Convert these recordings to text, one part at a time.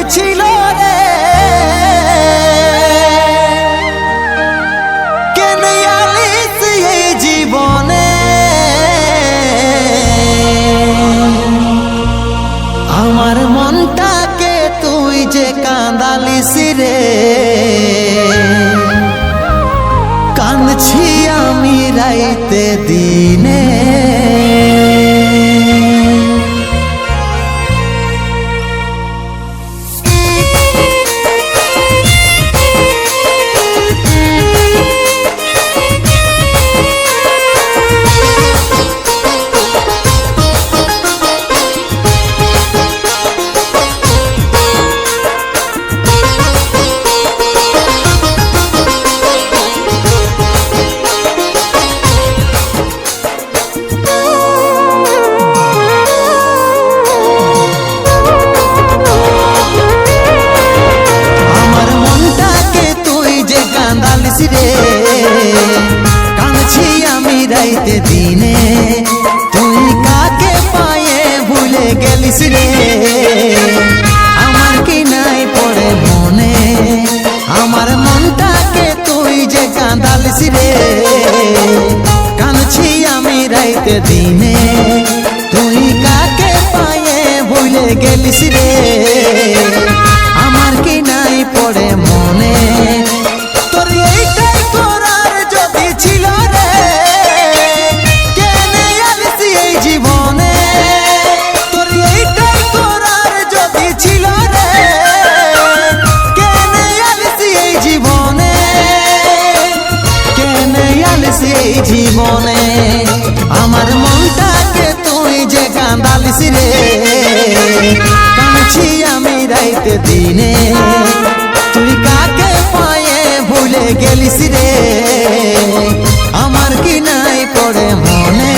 ছিল রে কেন আলিস এই জীবনে আমার মনটাকে তুই যে কাঁদালিস রে কাঁদছি আমি রাইতে দিনে কাঁদছি আমি রাইতে দিনে তুই কাকে পায়ে ভুলে গেলিস রে আমার কি নাই পড়ে মনে আমার মনটাকে তুই যে কাঁদালিস রে কাঁদছি আমি রাইতে দিনে তুই কাকে পায়ে ভুলে গেলিস রে আমার কি নাই পড়ে মনে জীবনে আমার মনটাকে তুই যে কাঁদালিস রে কাঁদছি আমি রাইতে দিনে তুই কাকে পায়ে ভুলে গেলিস রে আমার কি নাই পড়ে মনে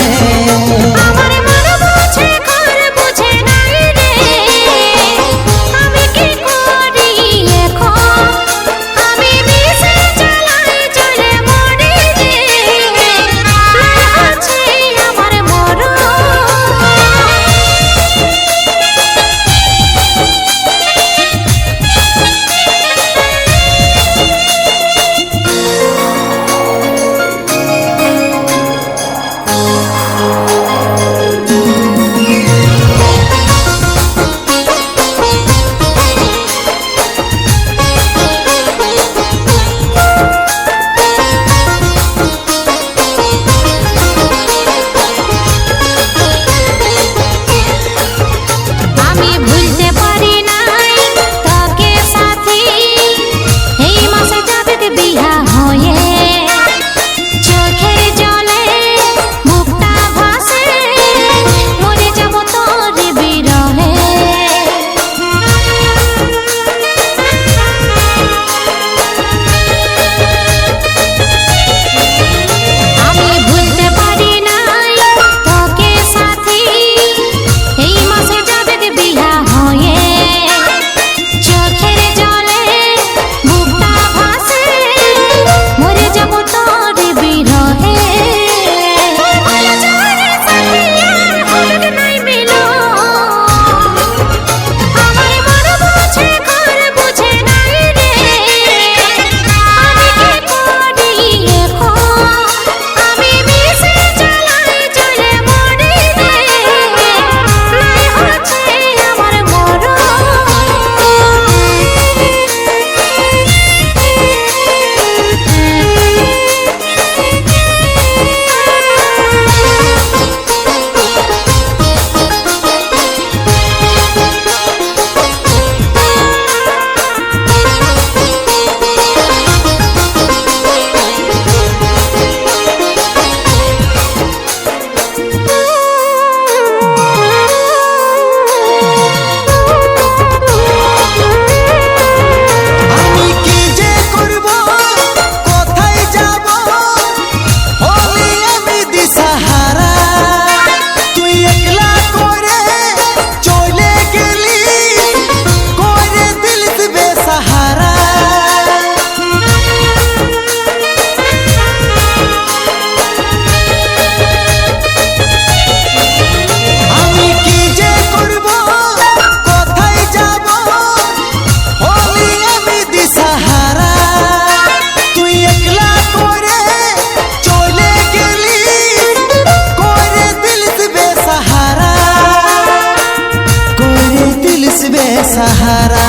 সাহারা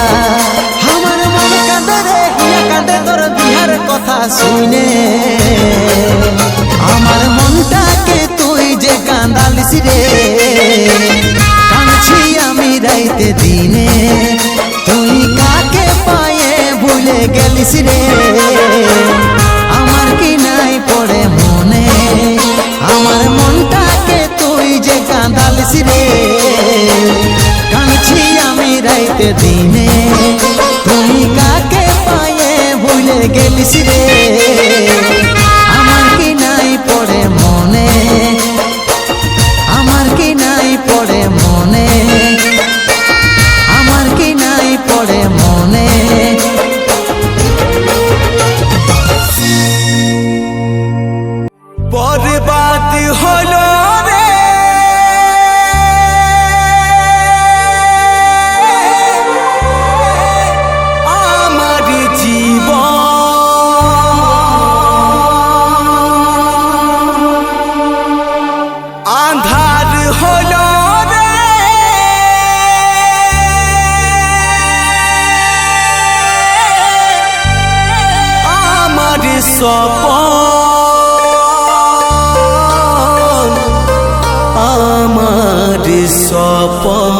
আমার মন কাঁদে রে হিয়া কাঁদে তোর বিহার কথা শুনে আমার মনটাকে তুই যে কাঁদালিস রে কাঁদছি আমি রাইতে দিনে তুই কাকে পায়ে ভুলে গেলিস রে আমার কি নাই পড়ে মনে আমার মনটাকে তুই যে কাঁদালিস রে কাঁদছি আমি রাইতে দিনে তুই কাকে পায়ে ভুলে গেলিস রে আমার কি নাই পড়ে মনে আমার কি নাই পড়ে মনে আমার কি নাই পড়ে মনে বরবাদ হলো রে আমার জীবন আঁধার হলো রে আমার স্বপন আমার স্বপন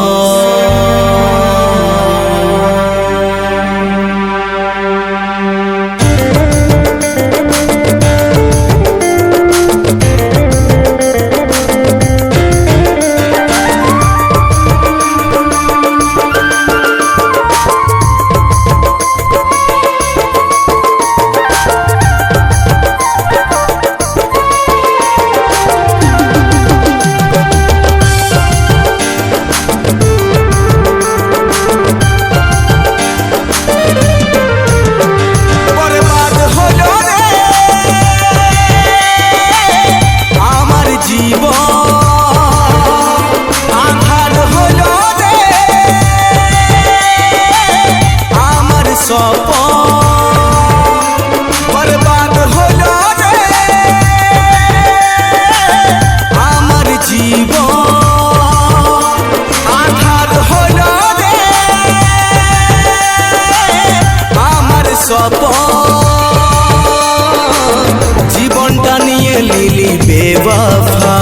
জীবনটা নিয়ে লিলি বেওয়াফা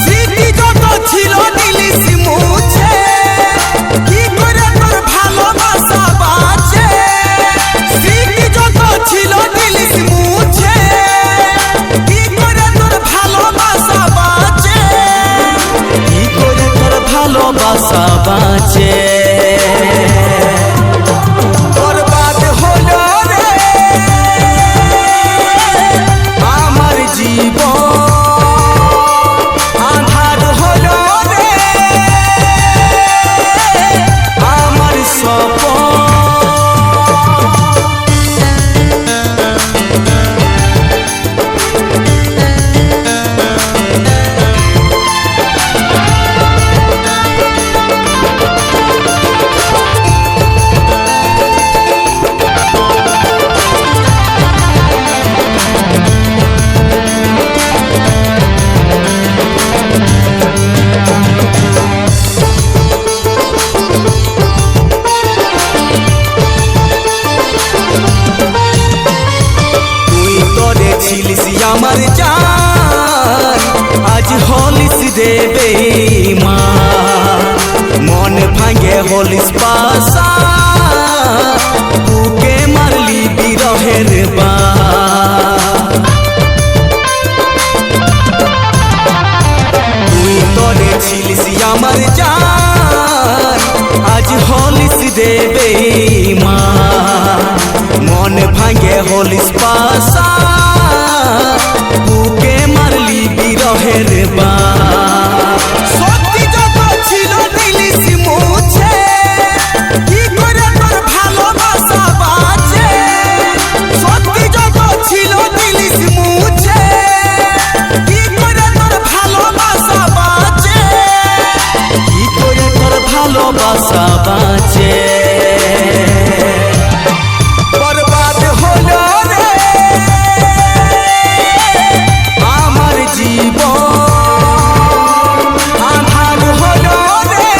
স্মৃতি যত ছিল নিলিস মুছে কি করে তোর ভালোবাসা বাঁচে স্মৃতি যত ছিল নিলিস মুছে কি করে তোর ভালোবাসা বাঁচে কি করে তোর ভালোবাসা বাঁচে আমার জান আজ হলিস দেবে মা মন ভাঙে হলিস পাশা বুকে মারলি বিরহের বা তুই তরে ছিলিস আমার জান আজ হলিস দেবে মা মন ভাঙে হলিস পাশা বুকে মারলি বিরহের বা সত্যি যত ছিল নিলিস মুছে কি করে তোর ভালোবাসা বাঁচে সত্যি যত ছিল নিলিস মুছে কি করে তোর ভালোবাসা বাঁচে কি করে তোর ভালোবাসা বাঁচে বরবাদ হলো রে আমার জীবন আঁধার হলো রে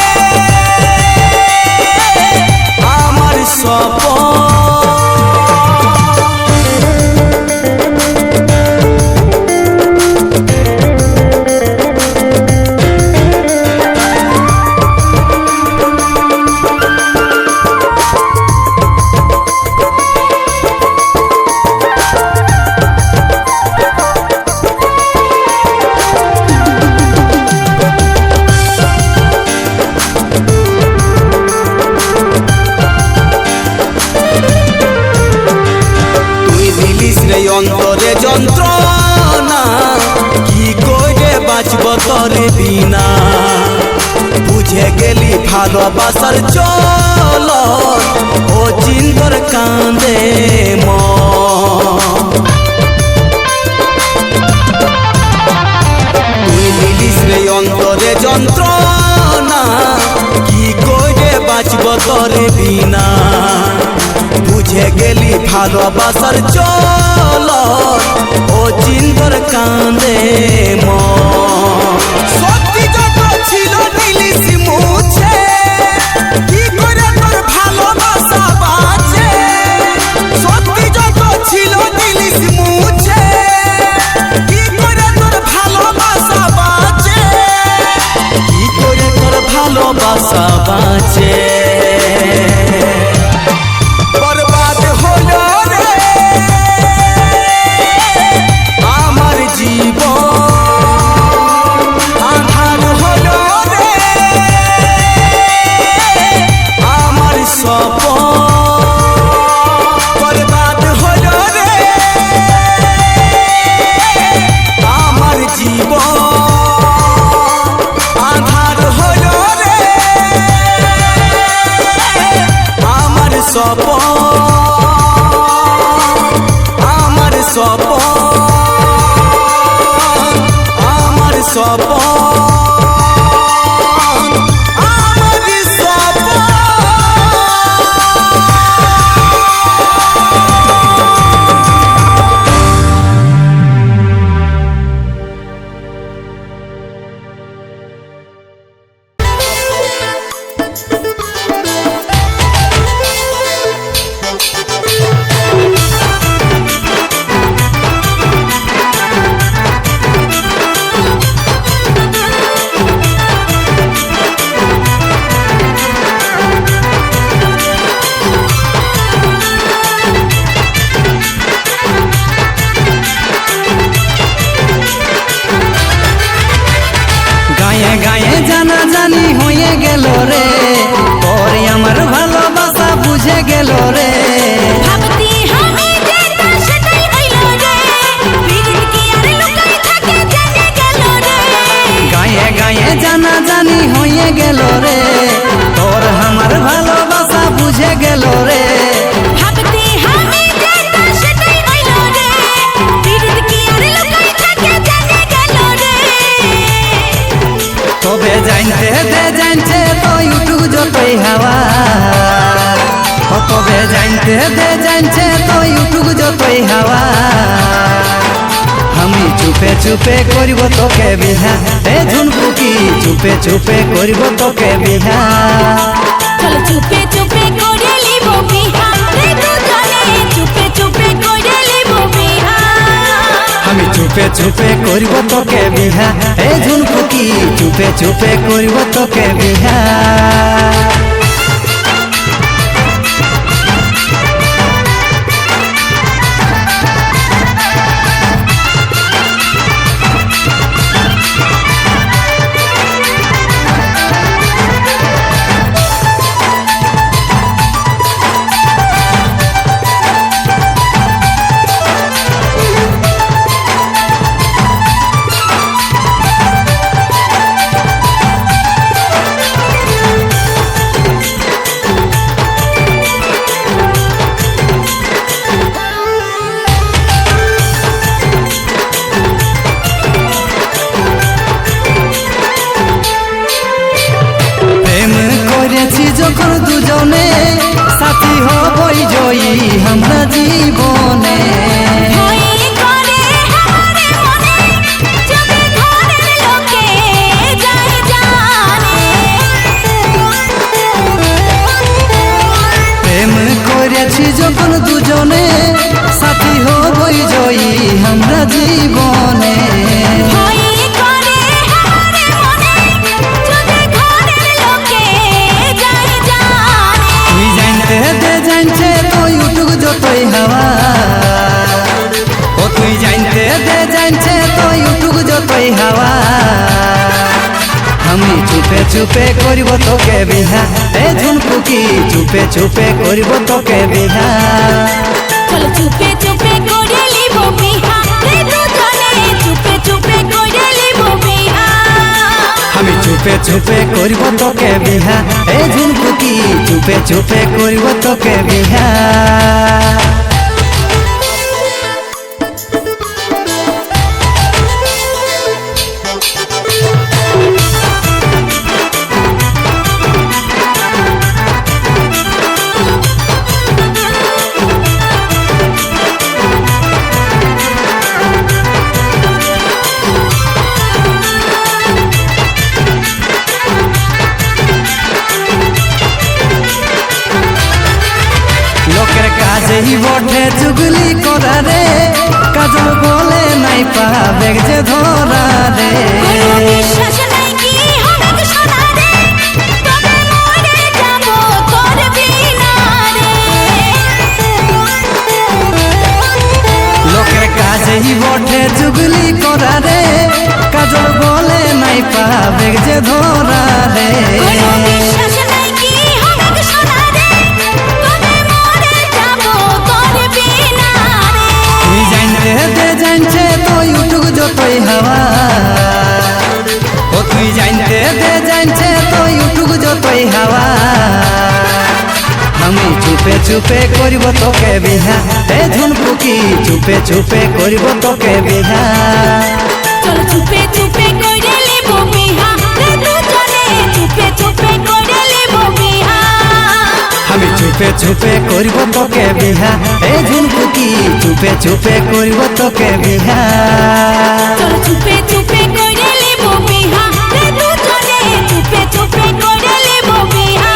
তোরে বিনা বুঝে গেলি ভালোবাসার চল ও চিন্তর কান্দে তুই নিলিস রে অন্তরে যন্ত্রণা কি করে বাঁচব তোরে বিনা বুঝে গেলি ভালোবাসার চল ও চিন্তর কান্দে সত্যি যত ছিল নিলিস মুছে কি করে তোর ভালোবাসা বাঁচে সত্যি যত ছিল নিলিস মুছে কি করে তোর ভালোবাসা বাঁচে কি করে তোর ভালোবাসা বাঁচে বরবাদ হলো রে আমার জীবন আধার হলো রে আমার স্বপ্ন বরবাদ হলো রে আমার জীবন আধার হলো রে আমার স্বপ্ন আমার স্বপ্ন আমার স্বপ্ন আমার স্বপ্ন গায়ে গায়ে জানা জানি হয়ে গেল রে পরে আমার ভালোবাসা বুঝে গেল রে ভাবতি আমি যেটা সেটাই হইল রে বিদিন কি আর লুকাই থাকে জেনে গেল রে গায়ে গায়ে জানা জানি হয়ে গেল রে তোর আমার ভালোবাসা বুঝে গেল রে ভাবতি আমি যেটা সেটাই হইল রে বিদিন কি আর লুকাই থাকে জেনে গেল রে তবে জানতে দে জানছে তো ইউটিউব যতই হাওয়া তবে জানতে দে জানছে তো ইউটিউব যতই হাওয়া আমি চুপে চুপে করিব তোকে বিহা এ ঝুনপুকি চুপে চুপে করিব তোকে বিহা চল চুপে চুপে করে লিব বিহা রে দুজনে চুপে চুপে করে লিব বিহা আমি চুপে চুপে করিব তোকে বিহা এ ঝুনপুকি চুপে চুপে করিব তোকে বিহা যখন দুজনে সাথী হবই জয়ী আমরা জীবনে ভয় করে হারে মনে যদি ঘরের লোকে যায় জানে প্রেম করেছি যখন দুজনে সাথী হবই জয়ী আমরা জীবনে ভয় করে হারে মনে যদি ঘরের লোকে যায় জানে তুই জানতে দে জানছে তো ইউটিউব যতই হাওয়া ও তুই জানতে দে জানছে তো ইউটিউব যতই হাওয়া আমি চুপে চুপে করিব তোকে বিহা এ ঝুনপুকি চুপে চুপে করিব তোকে বিহা চল চুপে চুপে করে লিব বিহা রে দুজনে চুপে চুপে করে লিব বিহা চুপে চুপে করিব তোকে বিহা এ ঝুনপুকি চুপে চুপে করিব তোকে বিহা লোকের কাজেই বটে চুগলি করা রে কাজল বলে নাই পাবে যে ধরা রে কোনো বিশ্বাস নাই কি হবে গো সোনা রে তবে মরে যাব তোর বিনা রে লোকের কাজেই বটে চুগলি করা রে কাজল বলে নাই পাবে যে ধরা রে কোনো বিশ্বাস নাই কি হবে গো সোনা রে তবে মরে যাব তোর বিনা রে তুই জানতে দে জানছে তো ইউটিউব যতই হাওয়া ও তুই জানতে দে জানছে তো ইউটিউব যতই হাওয়া আমি চুপে চুপে করিব তোকে বিহা এ ঝুনপুকি চুপে চুপে করিব তোকে বিহা চল চুপে চুপে কইরে লিব বিহা রে দুজনে চুপে চুপে কইরে লিব বিহা আমি চুপে চুপে করিব তোকে বিহা এ ঝুনপুকি চুপে চুপে করিব তোকে বিহা চল চুপে চুপে কইরে লিব বিহা রে দুজনে চুপে চুপে কইরে লিব বিহা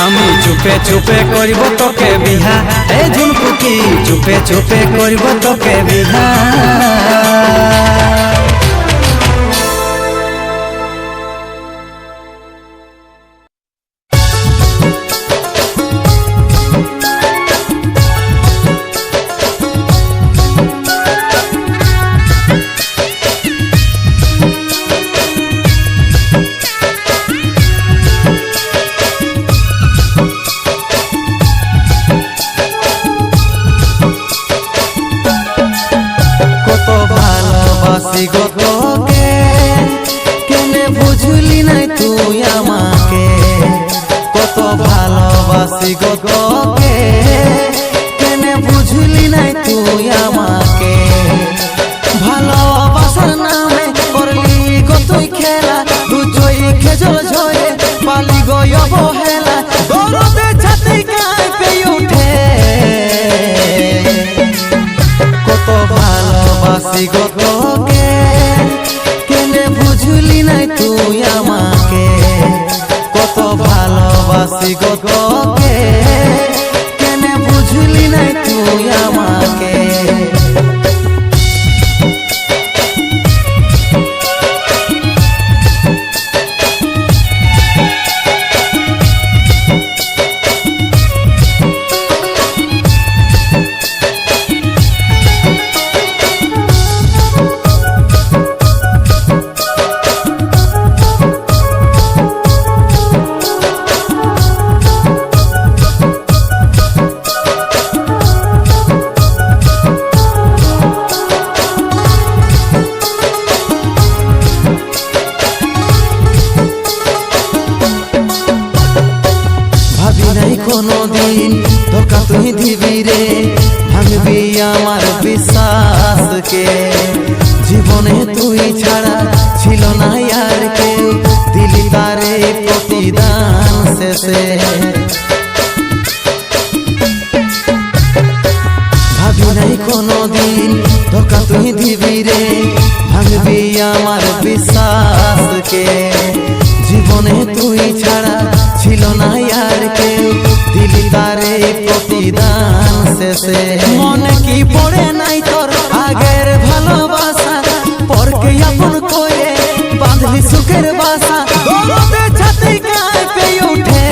আমি চুপে চুপে করিব তোকে বিহা এ ঝুনপুকি চুপে চুপে করিব তোকে বিহা কত ভালোবাসি গো তোকে কেনে বুঝলি নাই তুই আমাকে কত ভালোবাসি গো তোকে কেনে বুঝলি নাই তুই আমাকে ভালোবাসার নামে করলি গো তুই খেলা দুজই খেজল ঝয়ে পালি গো অবহেলা দরদে ছাতি কাঁপে ওঠে কত ভালোবাসি গো তোকে কেনে বুঝলি নাই তুই আমাকে কত ভালোবাসি গো তোকে কেনে বুঝলি নাই তুই আমাকে ভাবি নাই কোনদিন ধোকা তুই দিবি রে ভাঙবি আমার বিশ্বাসকে জীবনে তুই ছাড়া ছিল না আর কেউ দিলি তারে প্রতিদান শেষে ভাবি নাই কোনদিন ধোকা তুই দিবি রে ভাঙবি আমার বিশ্বাসকে জীবনে তুই ছাড়া ছিল না আর কেউ দিলি তারে প্রতিদান শেষে মনে কি পড়ে নাই তোর আগের ভালোবাসা পরকে আপন করে বাঁধলি সুখের বাসা দরদে ছাতি কাঁপে ওঠে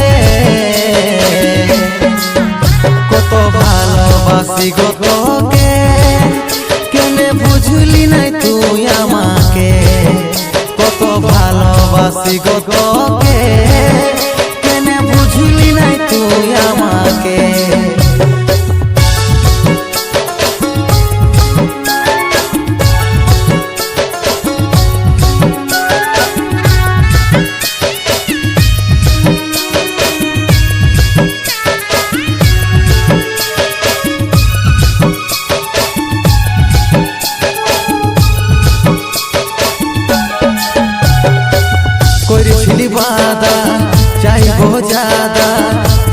কত ভালোবাসি গো তোকে কেনে বুঝলি নাই তুই আমাকে কত ভালোবাসি গো তোকে কেনে বুঝলি নাই তুই আমাকে বাদা চাইব জাদা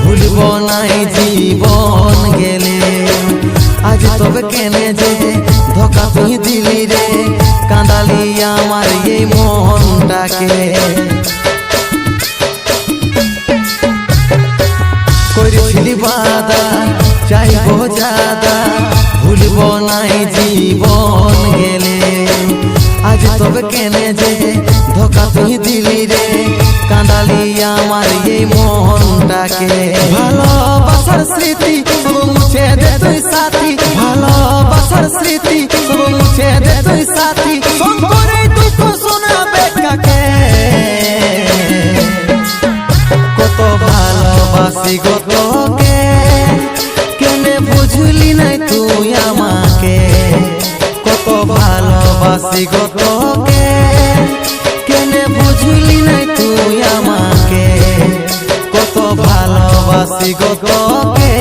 ভুলব নাই জীবন গেলে আজ তবে কেনে যে ধোকা তুই দিলি রে কাঁদালি আমার এই মনটাকে করেছিলি বাদা চাইব জাদা ভুলব নাই জীবন গেলে আজ তবে কেনে যে ধোকা তুই দিলি রে কাঁদালি আমার এই মনটাকে ভালোবাসার স্মৃতি সব মুছে দে তুই সাথী ভালোবাসার স্মৃতি সব মুছে দে তুই সাথী শঙ্করে দুঃখ শোনাবে কাকে কত ভালোবাসি গো তোকে কেনে বুঝলি নাই তুই আমাকে কত ভালোবাসি গো তোকে কেনে বুঝলি নাই তুই আমাকে কত ভালোবাসি গো তোকে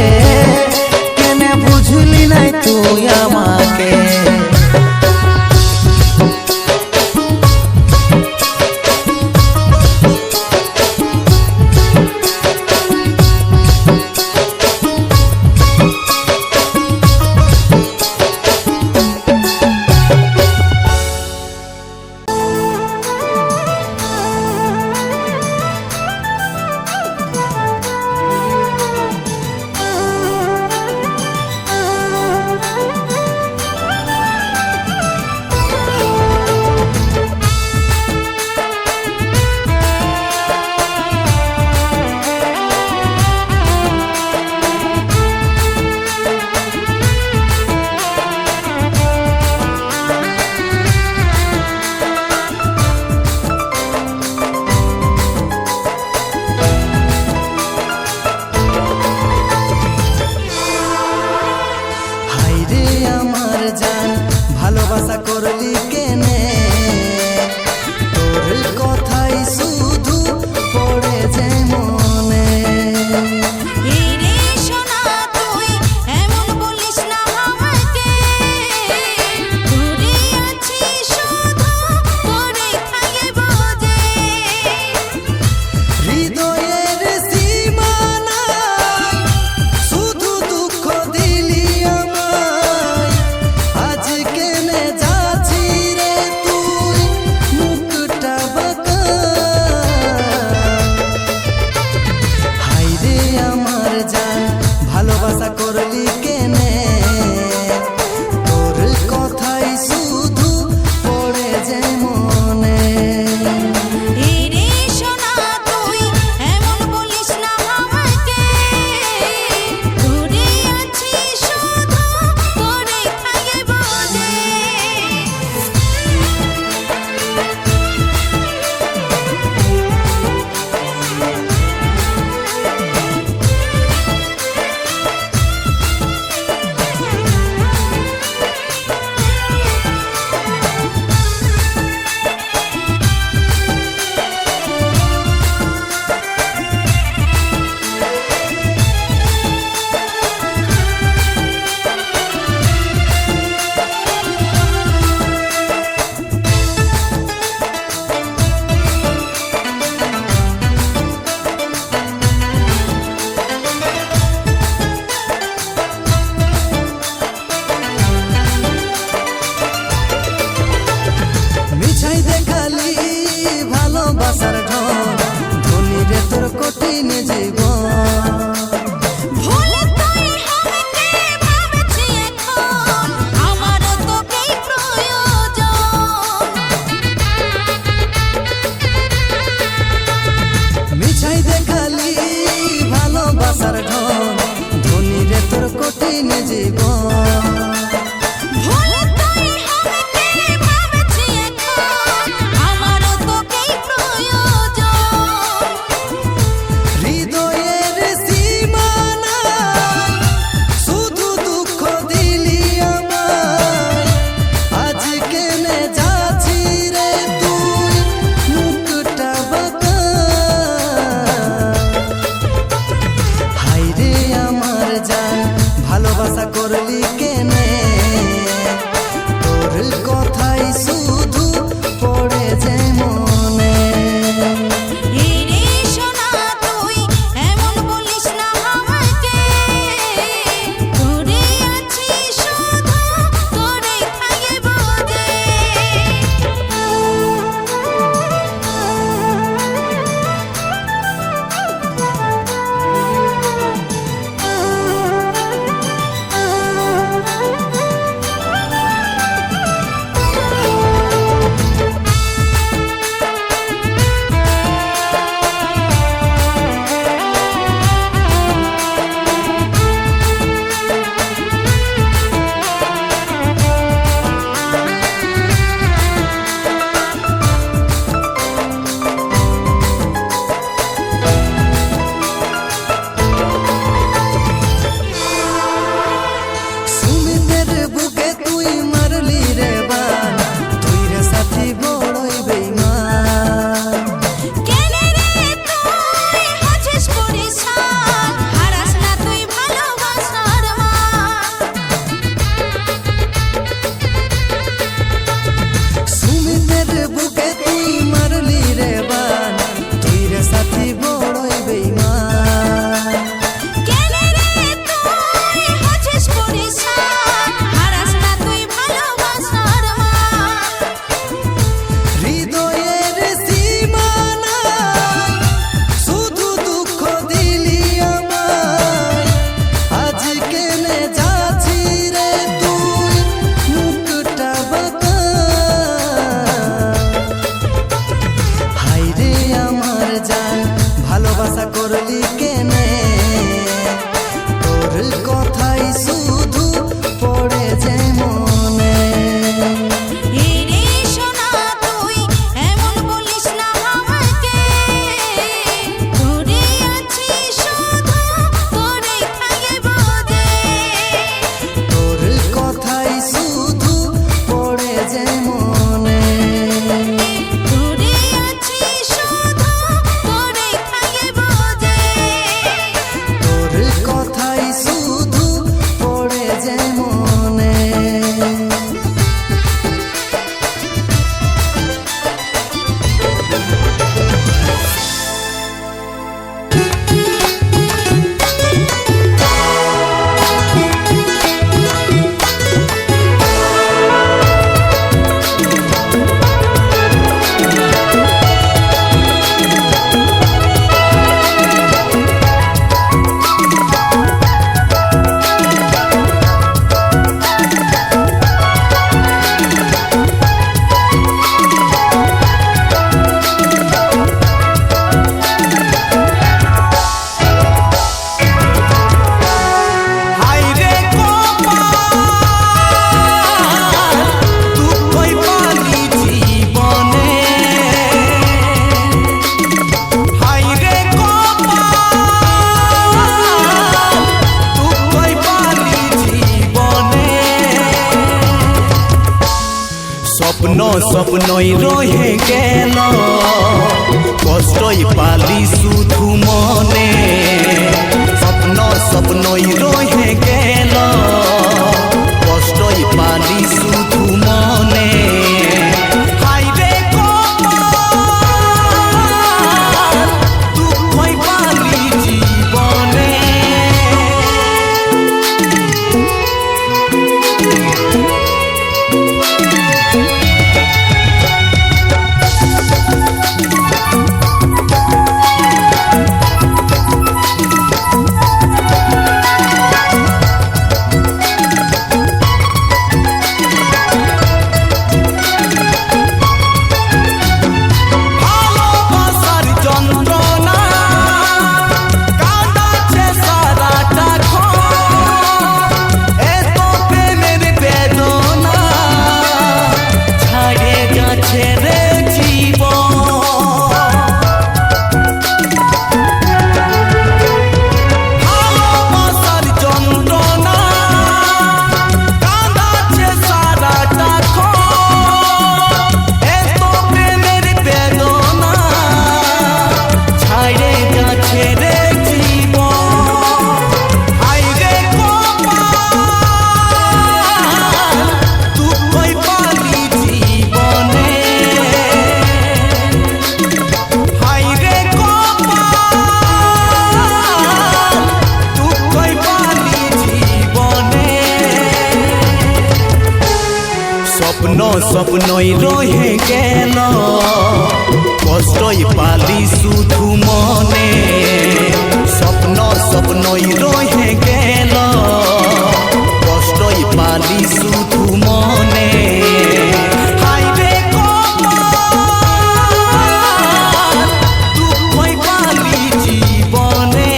কেনে বুঝলি নাই তুই আমাকে হাইরে আমার জান ভালোবাসা করলি কেনে তোর কথাই শুধু পড়ে যে মনে এরে সোনা তুই এমন বলিস না আমাকে তোরে আছি শুধু তোরে খাইব যে তোর কথাই শুধু পড়ে যে মনে তোরে আছি শুধু তোরে খাইব যে তোর কথাই শুধু পড়ে যে মনে হাইরে কপাল দুঃখই পালি জীবনে হাইরে কপাল দুঃখই পালি জীবনে স্বপ্ন স্বপ্নই রয়ে গেল কষ্টই পালি শুধু মনে স্বপ্ন স্বপ্নই রয়ে গেল কষ্টই পালি শুধু মনে হাইরে কপাল দুঃখই পালি জীবনে ভালোবাসার যন্ত্রণা কাঁদাচ্ছে সারাটা ঘর এত প্রেমের বেদনা ছাড়ে যাচ্ছে রে জীবন ভালোবাসার যন্ত্রণা কাঁদাচ্ছে সারাটা ঘর এত প্রেমের বেদনা ছাড়ে যাচ্ছে রে জীবন হাইরে কপাল দুঃখই পালি জীবনে হাইরে কপাল দুঃখই পালি জীবনে স্বপ্ন স্বপ্নই রয়ে গেল কষ্টই পালি শুধু মনে স্বপ্ন স্বপ্নই রয়ে গেল কষ্টই পালি শুধু মনে হাইরে কপাল দুঃখই পালি জীবনে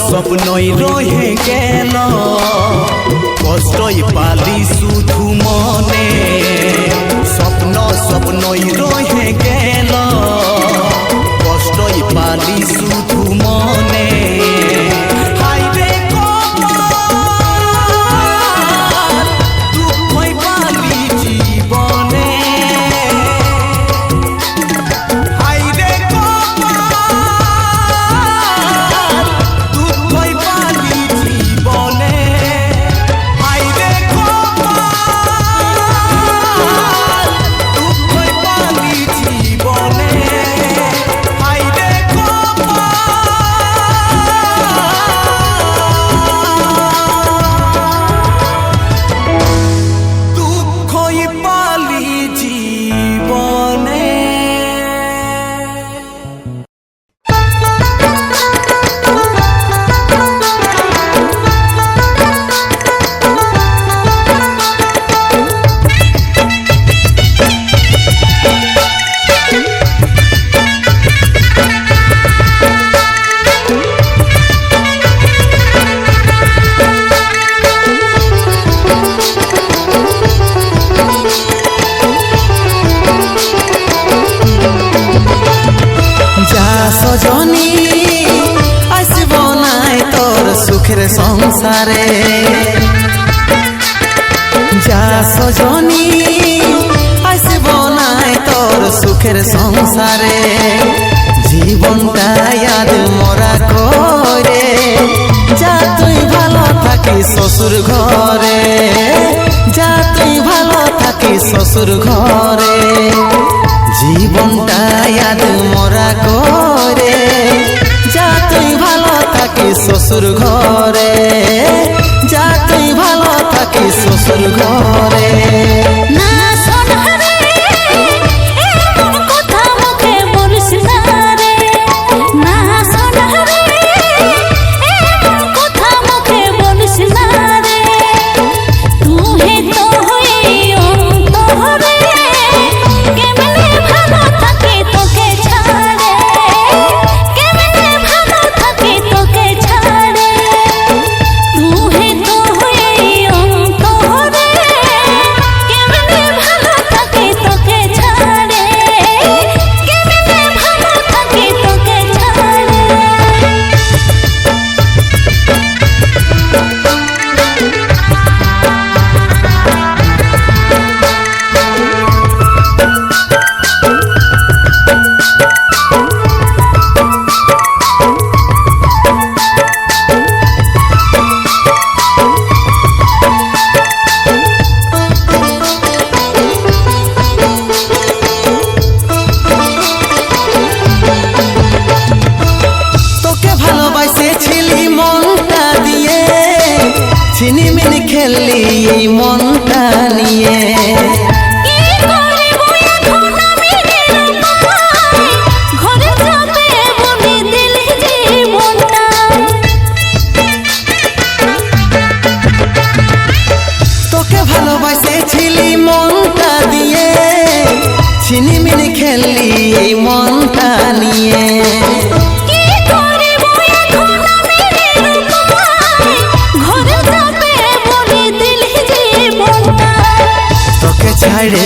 স্বপ্নই রয়ে গেল কষ্টই পালি শুধু মনে স্বপ্নই রয়ে গেল কষ্টই পালি শুধু মনে হাইরে কপাল দুঃখই পালি জীবনে হাইরে কপাল দুঃখই পালি জীবনে হাইরে কপাল দুঃখই পালি জীবনে হাইরে দুঃখই পালি জীবনে। যা সজনী আসব নাই তোর সুখের সংসারে যা সজনী আসব নাই তোর সুখের সংসারে জীবনটা ইয়াদ মরা করে যা তুই ভালো থাকিস শ্বশুর ঘরে যা তুই ভালো থাকিস শ্বশুর ঘরে জীবনটা ইয়াদ মরা করে যা তুই ভালো থাকিস শ্বশুর ঘরে যা তুই ভালো থাকিস শ্বশুর ঘরে না সোনারে এমন কথা মুখে বলিস না রে না সোনারে এমন কথা মুখে বলিস না রে তুই তো হই অন্তরে কেমনে ভালো থাকে তোকে ছাড়ে কেমনে ভালো থাকে তোকে ছাড়ে তুই তো হই অন্তরে কেমনে ভালো থাকে তোকে ছাড়ে কেমনে ভালো থাকে তোকে ছাড়ে তোকে ভালোবাসেছিলি মনটা দিয়ে ছিনিমিনি খেললি এই মনটা নিয়ে কি করিব এখন আমি নিরুপায় ঘরে যাবে বলে দিলি জীবনটা তোকে ভালোবাসেছিলি মনটা দিয়ে ছিনিমিনি খেললি এই মনটা নিয়ে কি করিব এখন আমি নিরুপায় ঘরে যাবে বলে দিলি জীবনটা তোকে ছাড়ে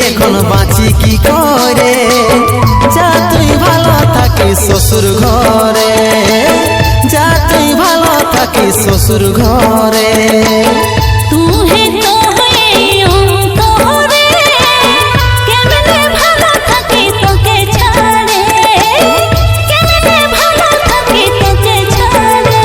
এখন বাঁচি কি করে যা তুই ভালো থাকিস শ্বশুর ঘরে যা তুই ভালো থাকিস শ্বশুর ঘরে তুই তো হই অন্তরে কেমনে ভালো থাকে তোকে ছাড়ে কেমনে ভালো থাকে তোকে ছাড়ে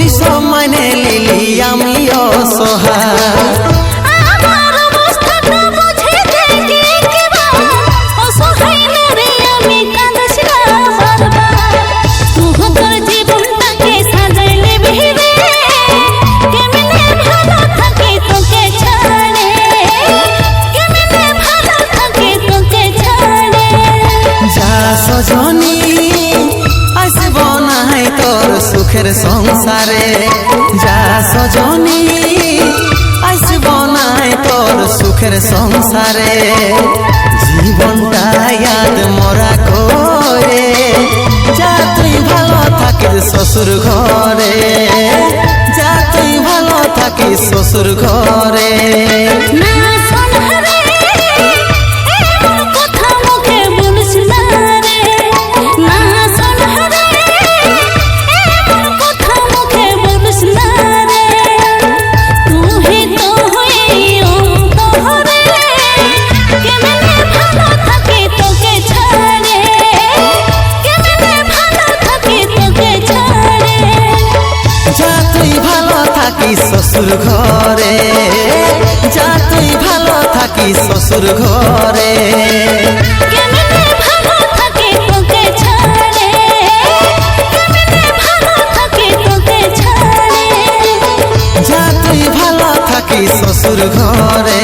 সব মানে লিলি আমি অসহায় আমার অবস্থাটা বুঝে দেখি কিবার অসহায় রে আমি কাঁদছি না বারবার তুই তোর জীবনটাকে সাজাইলে ভিড়ে কেমনে ভালো থাকি তোকে ছাড়ে কেমনে ভালো থাকি তোকে ছাড়ে যা সজনী আসব নাই তোর সুখের সংসারে যা সজনী আসব নাই তোর সুখের সংসারে জীবনটা ইয়াদ মরা করে যা তুই ভালো থাকিস শ্বশুর ঘরে যা তুই ভালো থাকিস শ্বশুর ঘরে না সোনারে এমন কথা মুখে বলিস না রে না সোনারে এমন কথা মুখে বলিস না রে তুই তো হই অন্তরে কেমনে ভালো থাকি তোকে ছাড়ে কেমনে ভালো থাকি তোকে ছাড়ে যা তুই ভালো থাকিস শ্বশুর ঘরে যা তুই ভালো থাকিস শ্বশুর ঘরে কেমনে ভালো থাকি তোকে ছাড়ে কেমনে ভালো থাকি তোকে ছাড়ে যা তুই ভালো থাকিস শ্বশুর ঘরে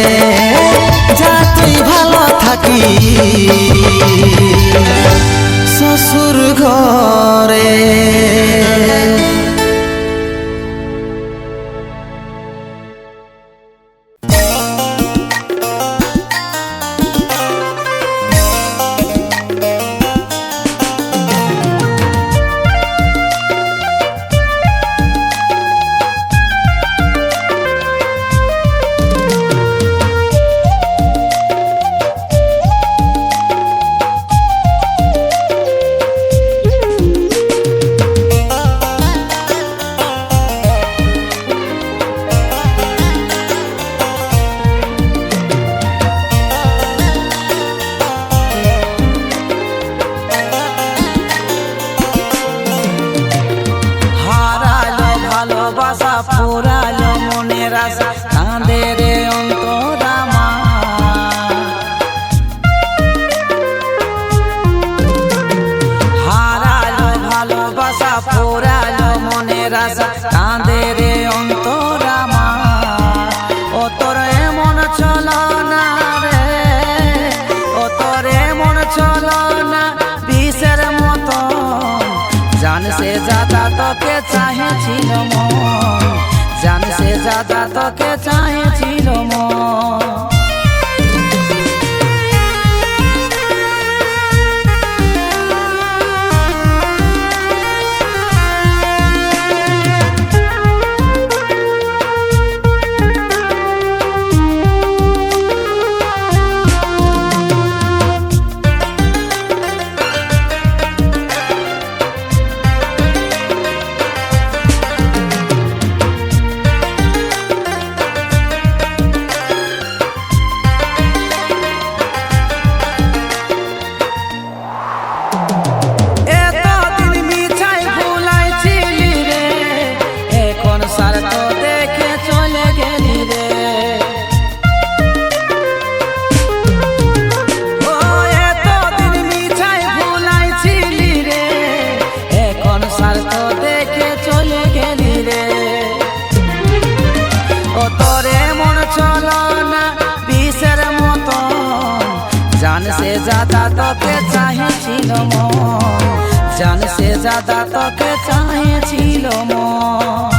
যা তুই ভালো থাকিস শ্বশুর ঘরে হারালো ভালোবাসা ফুরালো মনের আশা কাঁদে রে অন্তরামা হারালো ভালোবাসা ফুরালো মনের আশা কাঁদে রে অন্তরামা ও তোর এমন চলো না রে ও তোর এমন চলো না বিষের মতো জান সে ज्यादा তোকে চাহেছিল মন জান সে ज्यादा তোকে চাহেছিল মন जान से ज्यादा তোকে চাহেছিল মন জান সে ज्यादा তোকে চাহেছিল মন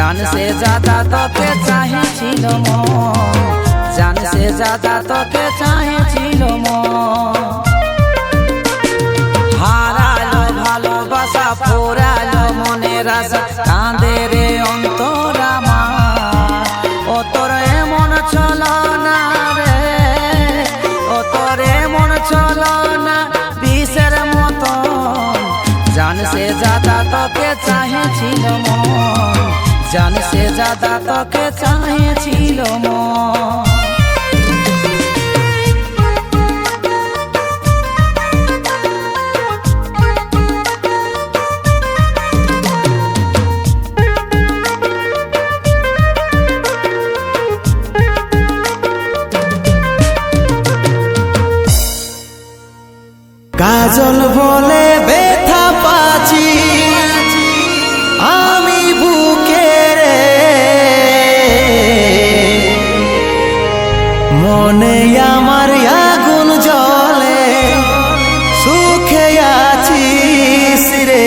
जान से ज्यादा তোকে চাইছিল মন জান সে ज्यादा তোকে চাইছিল মন হারালো ভালোবাসা পোড়ালো মনের আশা কাঁদে রে অন্তর আমার ও তোর এমন চলো না রে ও তোর এমন চলো না বিষের মতন জান সে ज्यादा তোকে চাইছিল মন জান সে ज्यादा তোকে চাইছিল মন কাজল বলে ব্যথা পাচ্ছি আমি বুকে রে মনে আমার আগুন জ্বলে সুখে আছিস রে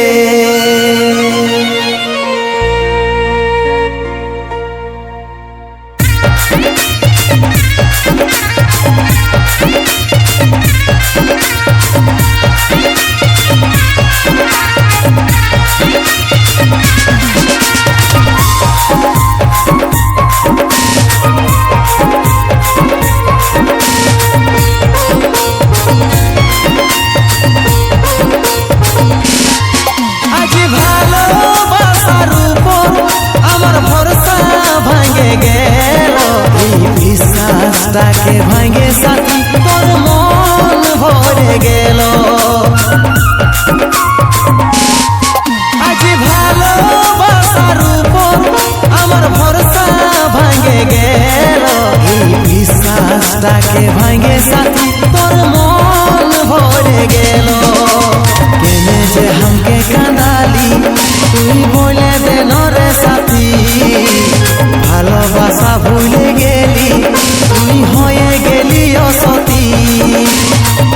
তাকে ভাঙে সাথী তোর মন ভরে গেল আজ ভালোবাসার উপর আমার ভরসা ভাঙে গেল এই বিশ্বাসটাকে ভাঙে সাথী তোর মন ভরে গেল কেনে যে হামকে কাঁদালি তুই বলে দেন রে সাথী ভালোবাসা ভুলে গেলি তুই হয়ে গেলি অসতী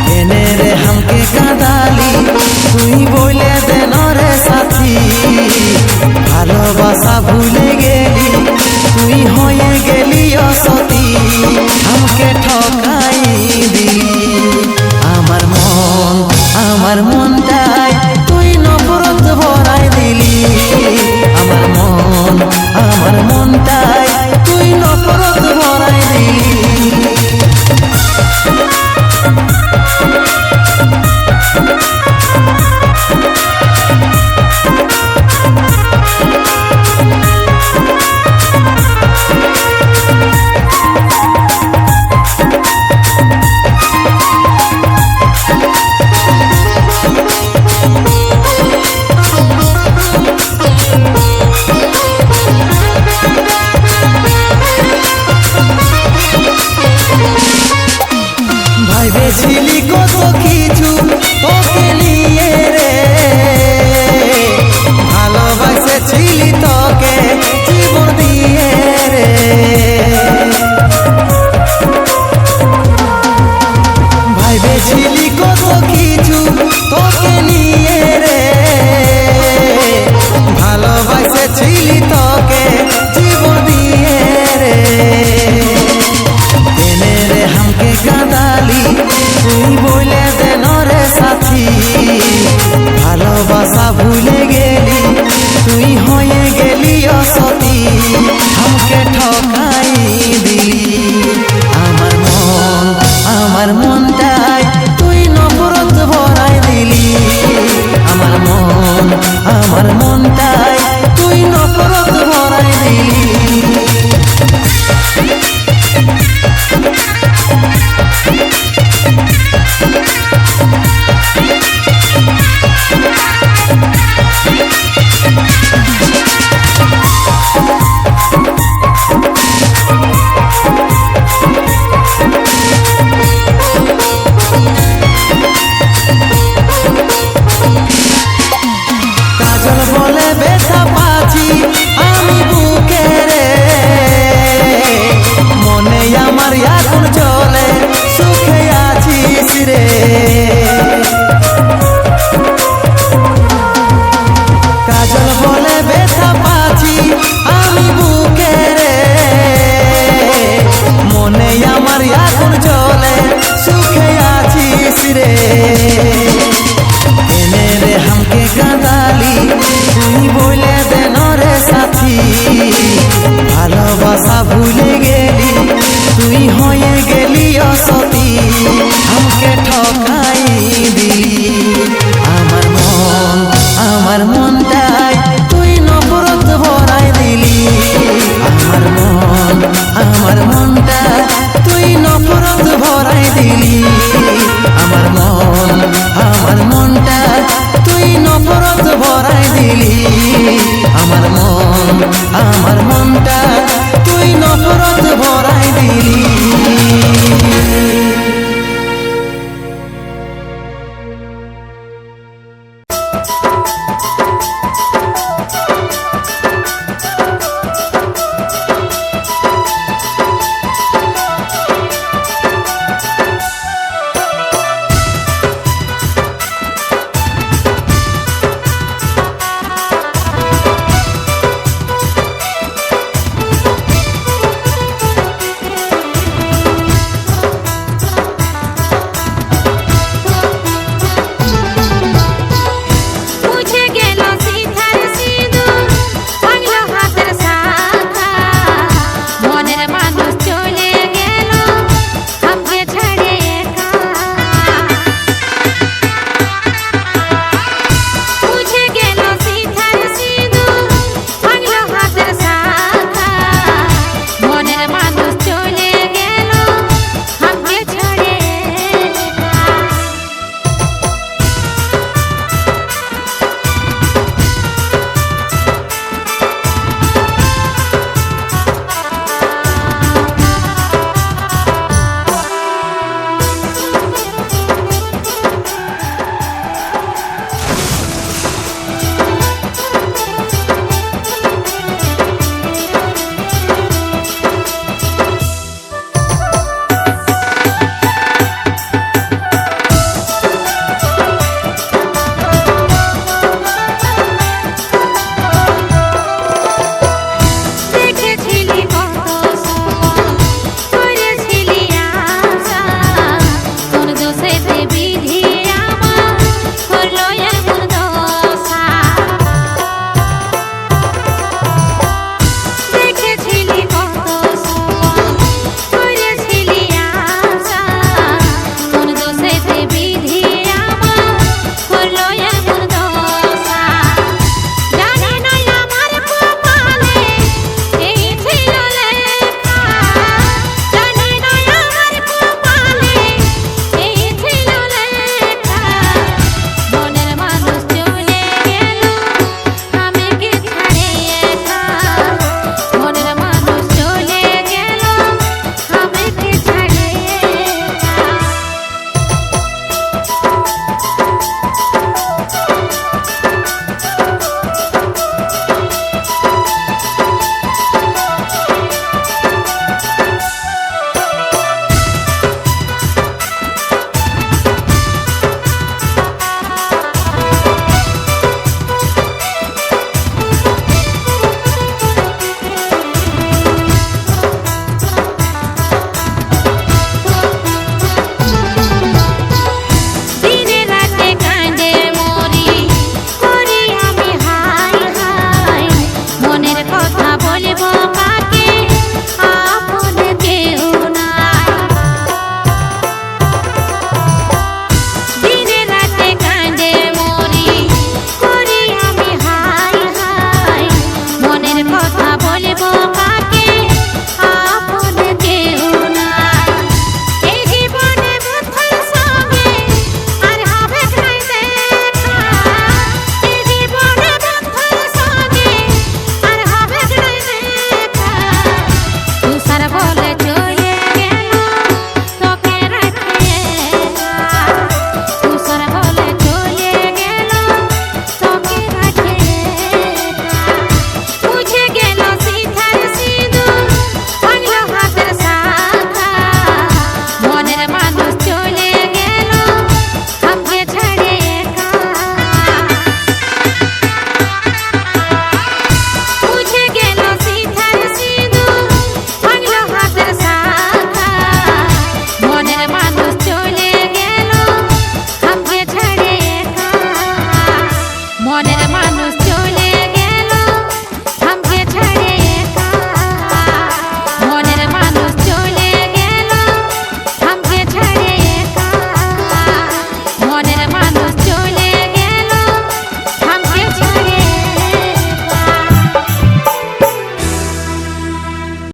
কেনে রে হামকে কাঁদালি তুই বলে দেন রে সাথী ভালোবাসা ভুলে গেলি তুই হয়ে গেলি অসতী হামকে ঠকাই আমার